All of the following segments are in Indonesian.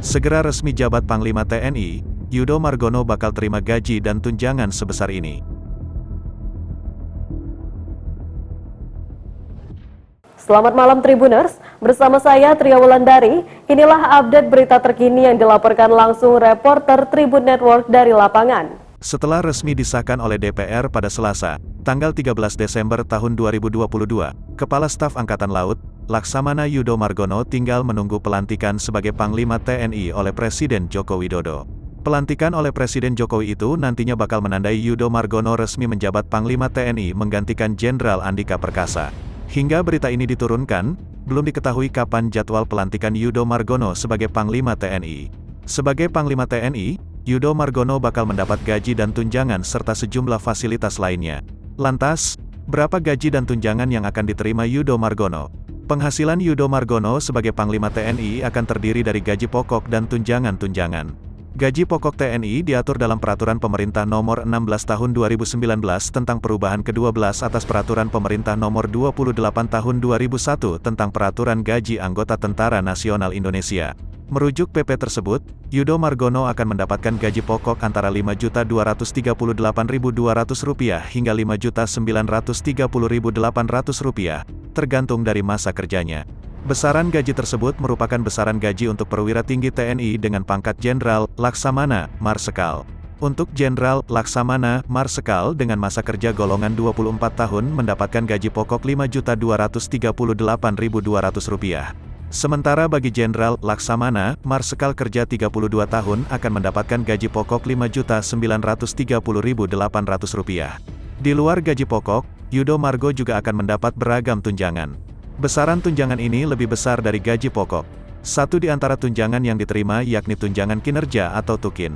Segera resmi jabat Panglima TNI, Yudo Margono bakal terima gaji dan tunjangan sebesar ini. Selamat malam Tribuners, bersama saya Tria Wulandari. Inilah update berita terkini yang dilaporkan langsung reporter Tribun Network dari lapangan. Setelah resmi disahkan oleh DPR pada Selasa, tanggal 13 Desember tahun 2022, Kepala Staf Angkatan Laut, Laksamana Yudo Margono tinggal menunggu pelantikan sebagai Panglima TNI oleh Presiden Joko Widodo. Pelantikan oleh Presiden Jokowi itu nantinya bakal menandai Yudo Margono resmi menjabat Panglima TNI menggantikan Jenderal Andika Perkasa. Hingga berita ini diturunkan, belum diketahui kapan jadwal pelantikan Yudo Margono sebagai Panglima TNI. Sebagai Panglima TNI, Yudo Margono bakal mendapat gaji dan tunjangan serta sejumlah fasilitas lainnya. Lantas, berapa gaji dan tunjangan yang akan diterima Yudo Margono? Penghasilan Yudo Margono sebagai Panglima TNI akan terdiri dari gaji pokok dan tunjangan-tunjangan. Gaji pokok TNI diatur dalam Peraturan Pemerintah Nomor 16 Tahun 2019 tentang perubahan ke-12 atas Peraturan Pemerintah Nomor 28 Tahun 2001 tentang Peraturan Gaji Anggota Tentara Nasional Indonesia. Merujuk PP tersebut, Yudo Margono akan mendapatkan gaji pokok antara Rp5.238.200 hingga Rp5.930.800, tergantung dari masa kerjanya. Besaran gaji tersebut merupakan besaran gaji untuk perwira tinggi TNI dengan pangkat Jenderal, Laksamana, Marsekal. Untuk Jenderal, Laksamana, Marsekal dengan masa kerja golongan 24 tahun mendapatkan gaji pokok Rp5.238.200. Sementara bagi Jenderal, Laksamana, Marsekal kerja 32 tahun akan mendapatkan gaji pokok Rp5.930.800. Di luar gaji pokok, Yudo Margo juga akan mendapat beragam tunjangan. Besaran tunjangan ini lebih besar dari gaji pokok. Satu di antara tunjangan yang diterima yakni tunjangan kinerja atau Tukin.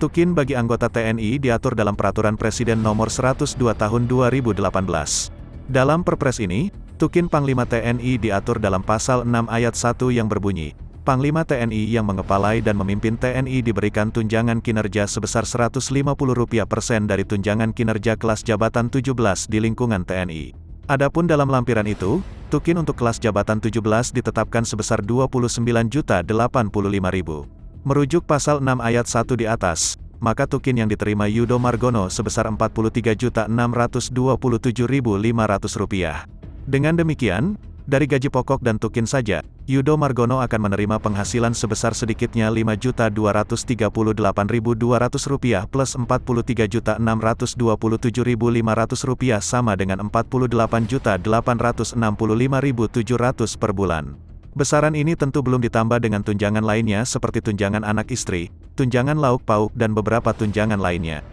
Tukin bagi anggota TNI diatur dalam Peraturan Presiden Nomor 102 Tahun 2018. Dalam Perpres ini, Tukin Panglima TNI diatur dalam Pasal 6 Ayat 1 yang berbunyi, Panglima TNI yang mengepalai dan memimpin TNI diberikan tunjangan kinerja sebesar Rp150% dari tunjangan kinerja kelas jabatan 17 di lingkungan TNI. Adapun dalam lampiran itu, Tukin untuk kelas jabatan 17 ditetapkan sebesar Rp29.085.000. Merujuk Pasal 6 Ayat 1 di atas, maka Tukin yang diterima Yudo Margono sebesar Rp43.627.500. Dengan demikian, dari gaji pokok dan Tukin saja, Yudo Margono akan menerima penghasilan sebesar sedikitnya Rp5.238.200 plus Rp43.627.500 sama dengan Rp48.865.700 per bulan. Besaran ini tentu belum ditambah dengan tunjangan lainnya seperti tunjangan anak istri, tunjangan lauk pauk dan beberapa tunjangan lainnya.